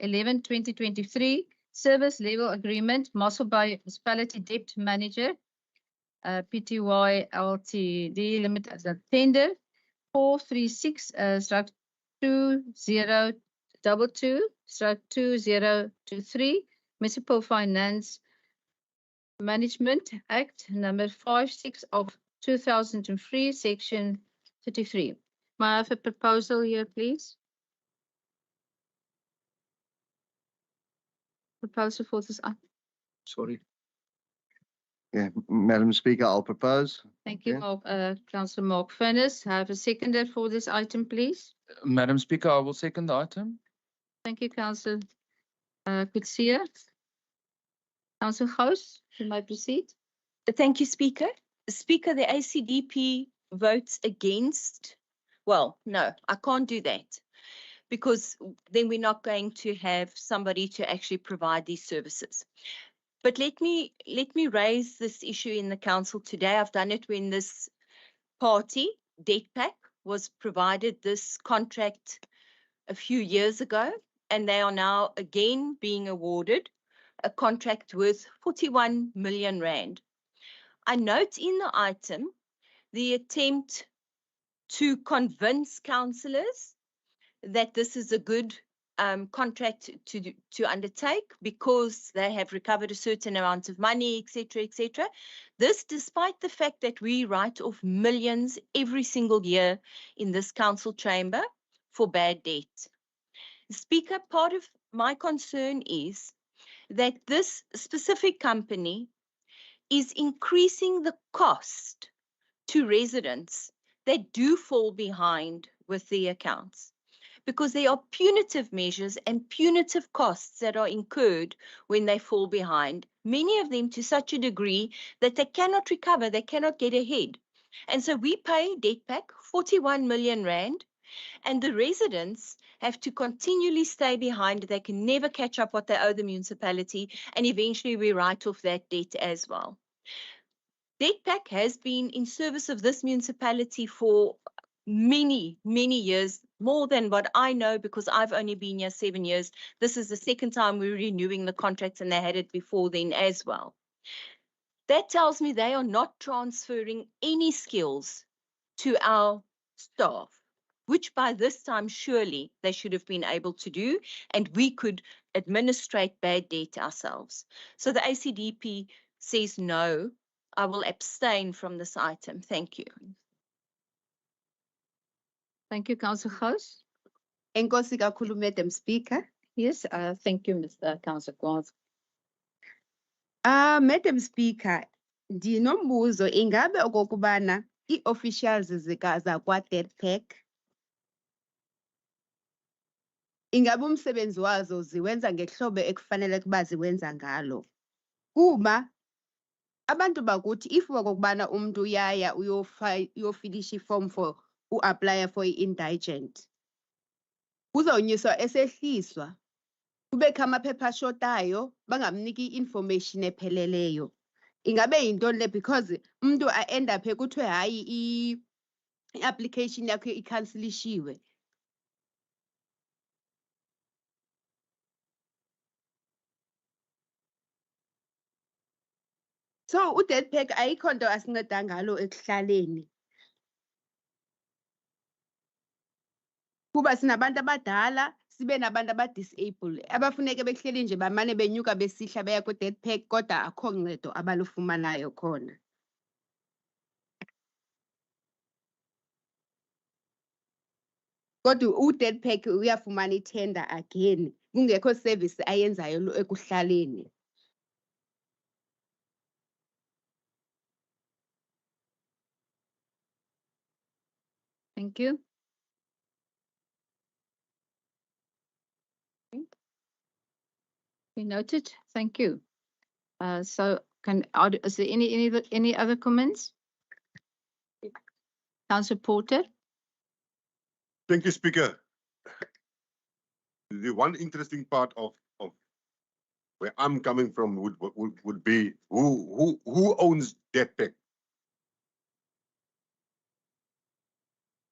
11/2023 service level agreement, Mossel by Municipality Debt Manager, Pty Ltd Limited as a tender 436/2022/2023 Municipal Finance Management Act number 56 of 2003, section 33. May I have a proposal here, please? Proposal for this item. Sorry. Yeah, Madam Speaker, I'll propose. Thank you, Councillor Mark Furness. Have a seconder for this item, please. Madam Speaker, I will second the item. Thank you, Councillor Kutsia. Councillor Gous, you may proceed. Thank you, Speaker. Speaker, the ACDP votes against. Well, no, I can't do that because then we're not going to have somebody to actually provide these services. But let me raise this issue in the council today. I've done it when this party, Debtpack, was provided this contract a few years ago, and they are now again being awarded a contract worth 41 million rand. I note in the item the attempt to convince councillors that this is a good contract to undertake because they have recovered a certain amount of money, etc., etc. This despite the fact that we write off millions every single year in this council chamber for bad debt. Speaker, part of my concern is that this specific company is increasing the cost to residents that do fall behind with the accounts, because there are punitive measures and punitive costs that are incurred when they fall behind, many of them to such a degree that they cannot recover, they cannot get ahead. And so we pay Debtpack 41 million rand, and the residents have to continually stay behind. They can never catch up what they owe the municipality, and eventually we write off that debt as well. Debtpack has been in service of this municipality for many, many years, more than what I know, because I've only been here 7 years. This is the second time we're renewing the contracts, and they had it before then as well. That tells me they are not transferring any skills to our staff, which by this time surely they should have been able to do, and we could administrate bad debt ourselves. So the ACDP says no. I will abstain from this item. Thank you. Thank you, Councillor Gous. Enkosi kakhulu, Madam Speaker. Yes, thank you, Mr. Councillor Gous. Madam Speaker, ndinombuzo, ingabe okokubana i-officials zakwa-Debtpack ingabe umsebenzi wazo ziwenza ngehlobo ekufanele kuba ziwenza ngalo? Kuba abantu bakuthi if okokubana umuntu uyaya uyofilisha iform for u-apply for i-indigent, uzonyuswa esehliswa, kubekho amaphepha ashotayo, bangamniki i-information epheleleyo. Ingabe yintoni le? Because umuntu a-end up kuthiwe hayi i-application yakho ikhansilishiwe. So u-Debtpack ayikho nto asinceda ngalo ekuhlaleni. Kuba sinabantu abadala, sibe nabantu abadisable abafuneke behleli nje bamane benyuka besihla beya ku-Debtpack, kodwa akho ncedo abalufumanayo khona. Kodwa u-Debtpack uyafumana itender again, kungekho service ayenzayo ekuhlaleni. Thank you. We noted. Thank you. So, is there any other comments? Councillor Porter. Thank you, Speaker. The one interesting part of where I'm coming from would be who owns Debtpack.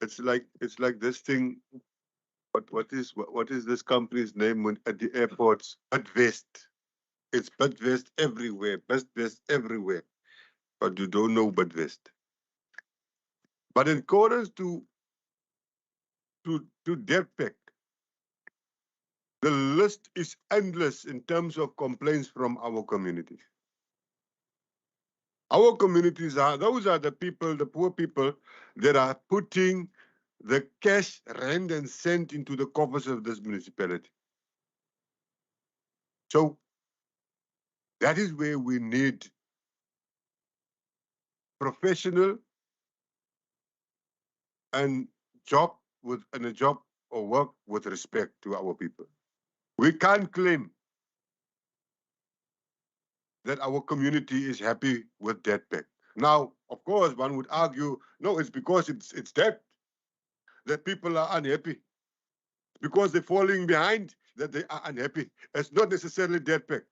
It's like this thing. What is this company's name at the airports? Bidvest. It's Bidvest everywhere. Bidvest everywhere. But you don't know Bidvest. But in accordance to Debtpack, the list is endless in terms of complaints from our communities. Our communities those are the people, the poor people that are putting the cash, rand and cent into the coffers of this municipality. So that is where we need professional and a job or work with respect to our people. We can't claim that our community is happy with Debtpack. Now, of course, one would argue, no, it's because it's debt that people are unhappy. Because they're falling behind that they are unhappy. It's not necessarily Debtpack.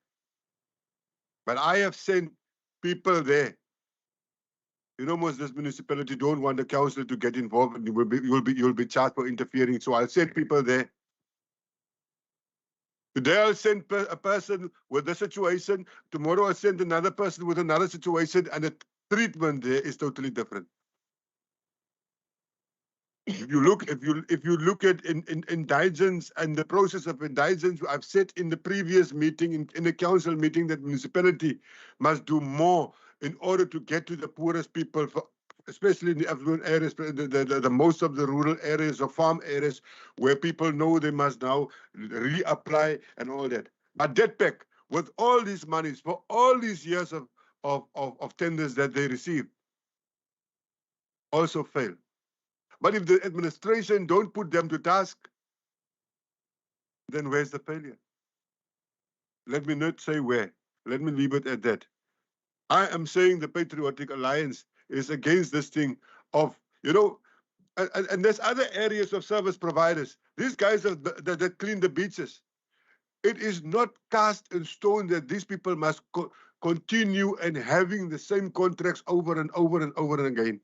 But I have sent people there. You know, most of this municipality don't want the council to get involved, and you'll be charged for interfering. So I'll send people there. Today I'll send a person with a situation. Tomorrow I'll send another person with another situation, and the treatment there is totally different. If you look at indigence and the process of indigence, I've said in the previous meeting, in the council meeting, that municipality must do more in order to get to the poorest people, especially in the affluent areas, the most of the rural areas or farm areas where people know they must now reapply and all that. But Debtpack, with all these monies for all these years of tenders that they receive, also fail. But if the administration don't put them to task, then where's the failure? Let me not say where. Let me leave it at that. I am saying the Patriotic Alliance is against this thing of, you know, and there's other areas of service providers. These guys that clean the beaches. It is not cast in stone that these people must continue and having the same contracts over and over and over and again.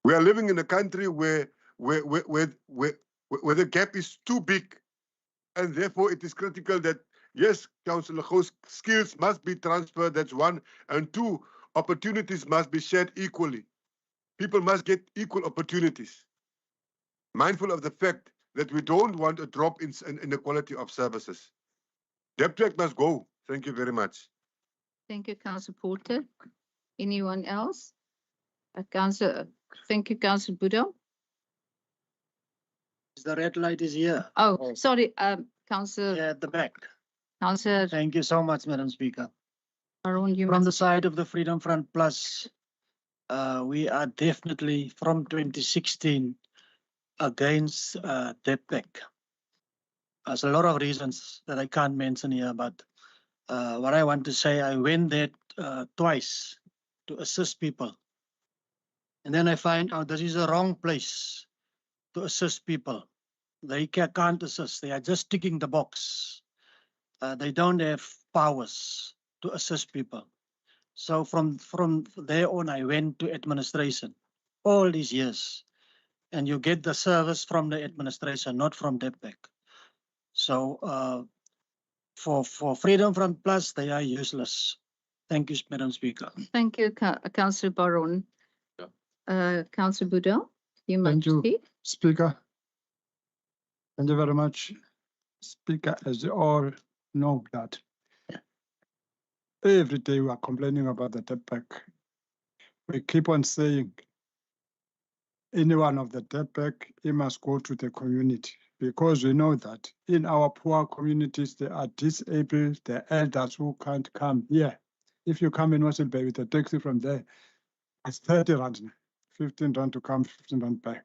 We are living in a country where the gap is too big, and therefore it is critical that, yes, Councillor Go's skills must be transferred, that's one, and two, opportunities must be shared equally. People must get equal opportunities. Mindful of the fact that we don't want a drop in the quality of services. Debtpack must go. Thank you very much. Thank you, Councillor Porter. Anyone else? Thank you, Councillor Boodle. The red light is here. Oh, sorry, Councillor. Yeah, at the back. Councillor Thank you so much, Madam Speaker. Baron, you From the must. side of the Freedom Front Plus, we are definitely from 2016 against Debtpack. There's a lot of reasons that I can't mention here, but what I want to say, I went there twice to assist people. And then I find out this is the wrong place to assist people. They can't assist. They are just ticking the box. They don't have powers to assist people. So from there on, I went to administration all these years. And you get the service from the administration, not from Debtpack. So for Freedom Front Plus, they are useless. Thank you, Madam Speaker. Thank you, Councillor Baron. Councillor Boodle, you must Thank you. speak. Speaker. Thank you very much. Speaker, as you all know that every day we are complaining about the Debtpack. We keep on saying anyone of the Debtpack, it must go to the community, because we know that in our poor communities, there are disabled, the elders who can't come here. If you come in Mossel Bay with a taxi from there, it's 30 rand, 15 rand to come, 15 rand back.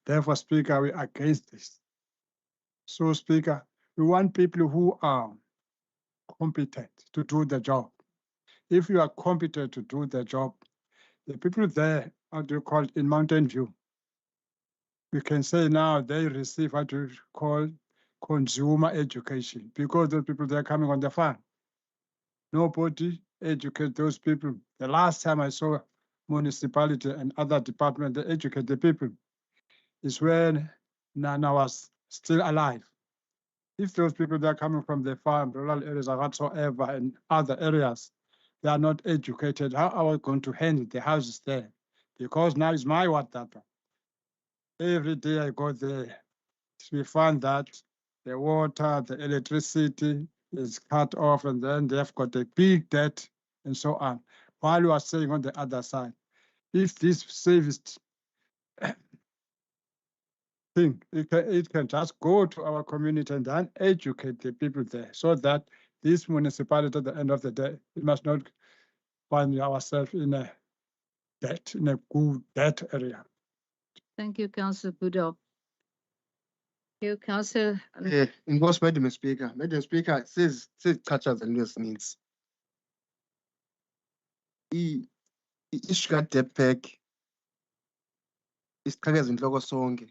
Therefore, Speaker, we are against this. So, Speaker, we want people who are competent to do the job. If you are competent to do the job, the people there, how do you call it, in Mountain View, we can say now they receive what we call consumer education, because those people, they're coming on the farm. Nobody educate those people. The last time I saw municipality and other departments, they educate the people. is when Nana was still alive. If those people that are coming from the farm, rural areas or whatsoever, and other areas, they are not educated, how are we going to handle the houses there? Because now it's my ward data. Every day I go there, we find that the water, the electricity is cut off, and then they've got a big debt and so on. While you are saying on the other side, if this service thing, it can just go to our community and then educate the people there so that this municipality at the end of the day, we must not find ourselves in a debt, in a good debt area. Thank you, Councillor Budop. You, Councillor, Inkosi, Madam Speaker. Madam Speaker, says sichatshazelwe ezininzi. I-issue ka-Debtpack isiqhekeza inhloko sonke.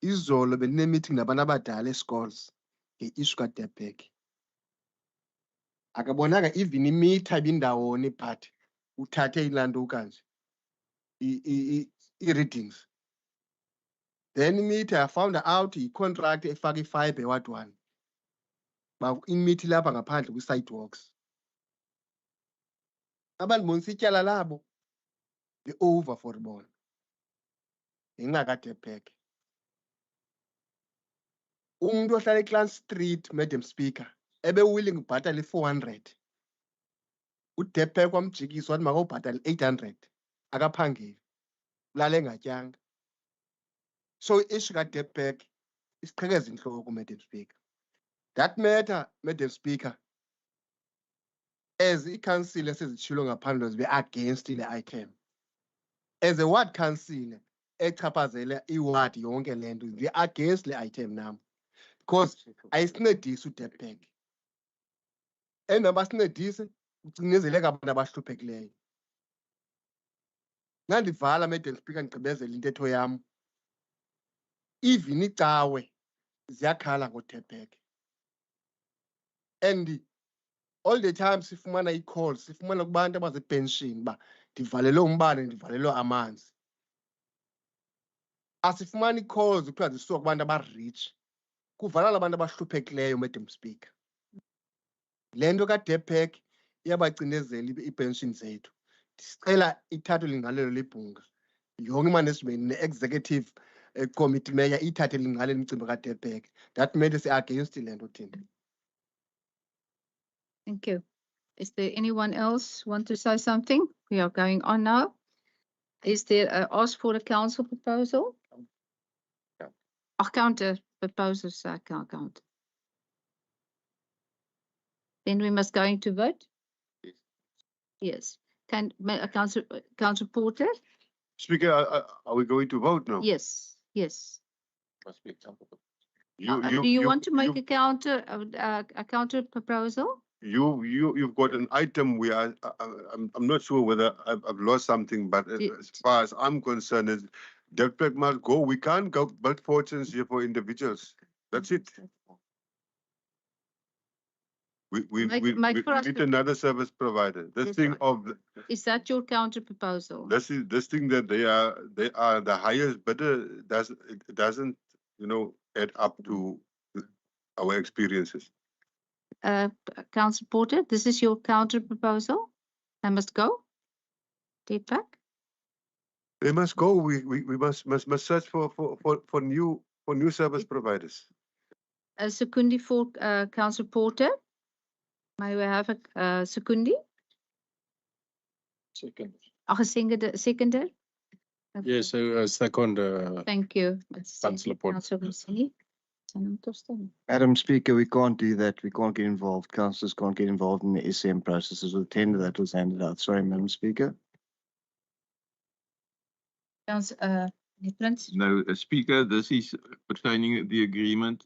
Izolo benine-meeting nabantu abadala eschools nge-issue ka-Debtpack. Akabonanga even imitha ibindawoni but uthathe ilantuka nje i-readings. Then imitha I found out i-contract efaka i-fibre eWard 1. Imithi lapha ngaphandle kwi-sidewalks. Abandibonisa ityala labo li-over for bona. Ngenxa ka-Debtpack. Umuntu ohlala eClan Street, Madam Speaker, ebe-willing ubhatala i-400. UDebtpack wamjikisa wathi makawubhatala i-800. Akaphangeli. Ulala engatyanga. So i-issue ka-Debtpack isiqhekeza inhloko, Madam Speaker. That matter, Madam Speaker, as i-council esezitshilo ngaphandle zibe against le item. As a ward council echaphazela iward yonke lento, zibe against le item nam. Because ayisincedisi uDebtpack. Abasincedise ucinezeleka abantu abahluphekileyo. Ngandivala, Madam Speaker, ndigqibezela intetho yam. Even icawe ziyakhala ngoDebtpack. And all the time sifumana i-calls, sifumana kubantu abazipension ba ndivalelwe umbane, ndivalelwe amanzi. Asifumani i-calls kuthiwa zisuka kubantu aba-rich. Kuvalala abantu abahluphekileyo, Madam Speaker. Le nto ka-Debtpack iyabacinezela i-pension zethu. Sicela ithathe lingalelo libhunga. Yonke i-management ne-executive committee mayor ithathe lingalelo imicimbi ka-Debtpack. That made us against le nto thina. thank you. Is there anyone else want to say something? We are going on now. Is there a ask for a council proposal? Counter proposals, I can't count. Then we must go into vote? Yes. Can Council Porter? Speaker, are we going to vote now? Yes, yes. You, Do you want to make a counter proposal? You've got an item where I'm not sure whether I've lost something, but as far as I'm concerned, is Debtpack must go. We can't go build fortunes here for individuals. That's it. We need another service provider. This Yes, thing right. of Is that your counter proposal? this thing that they are the highest bidder doesn't add up to our experiences. Council Porter, this is your counter proposal? I must go? Debtpack? They must go. We must search for new service providers. Secundi for Council Porter. May we have a secundi? Second. Seconder? Yes, second. Thank you. Councillor Porter. Councillor Mossel. Madam Speaker, we can't do that. We can't get involved. Councillors can't get involved in the SAM processes with the tender that was handed out. Sorry, Madam Speaker. No, Speaker, this is pertaining the agreement.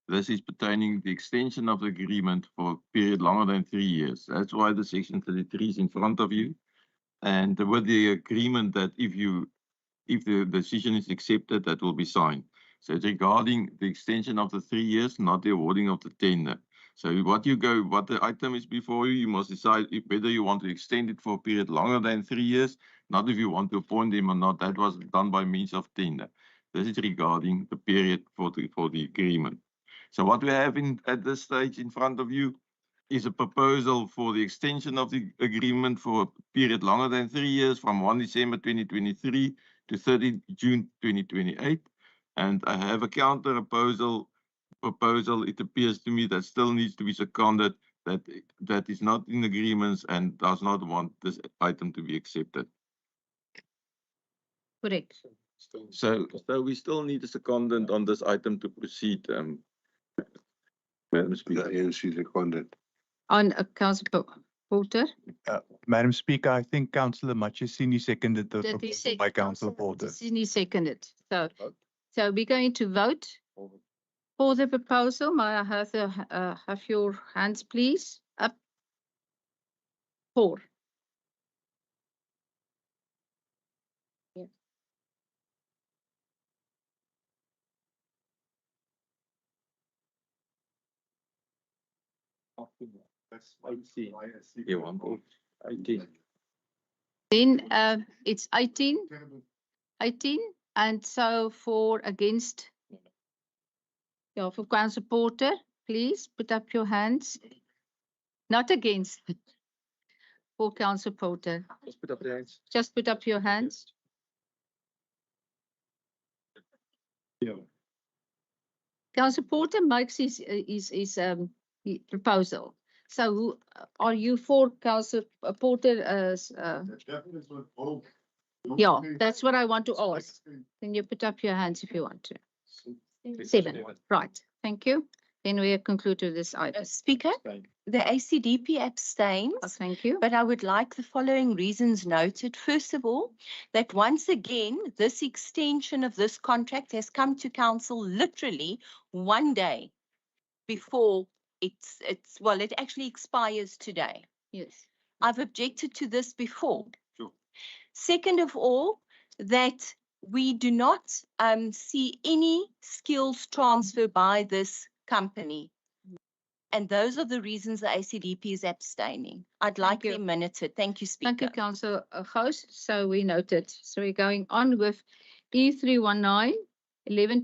This is pertaining the extension of the agreement for a period longer than 3 years. That's why the section 33 is in front of you. And with the agreement that if the decision is accepted, that will be signed. So it's regarding the extension of the 3 years, not the awarding of the tender. So what the item is before you, you must decide whether you want to extend it for a period longer than 3 years, not if you want to appoint them or not. That was done by means of tender. This is regarding the period for the agreement. So what we have at this stage in front of you is a proposal for the extension of the agreement for a period longer than 3 years from 1 December 2023 to 30 June 2028. And I have a counter proposal, it appears to me, that still needs to be seconded, that is not in agreements and does not want this item to be accepted. Correct. So we still need a secondant on this item to proceed. Madam Speaker. The ANC seconded. On Councillor Porter. Madam Speaker, I think Councillor Machesini seconded the Did he proposal by Councillor Porter. Machesini seconded. So we're going to vote for the proposal. May I have your hands, please? Up. 4. Yeah. Yeah, 1 vote. 18. Then it's 18, and so for against, yeah, for Councillor Porter, please put up your hands. Not against. For Councillor Porter, Just put up the hands. just put up your hands. Yeah. Councillor Porter makes his proposal. So who are you for, Councillor Porter? Yeah, that's what I want to ask. Can you put up your hands if you want to? 7, right, thank you. Then we conclude with this item. Speaker, the ACDP abstains. Thank you. But I would like the following reasons noted. First of all, that once again, this extension of this contract has come to council literally 1 day before it actually expires today. Yes. I've objected to this before. Sure. Second of all, that we do not see any skills transfer by this company. And those are the reasons the ACDP is abstaining. I'd like you. them minuted. Thank you, Speaker. Thank you, Councillor Gous. So we noted. So we're going on with E319 11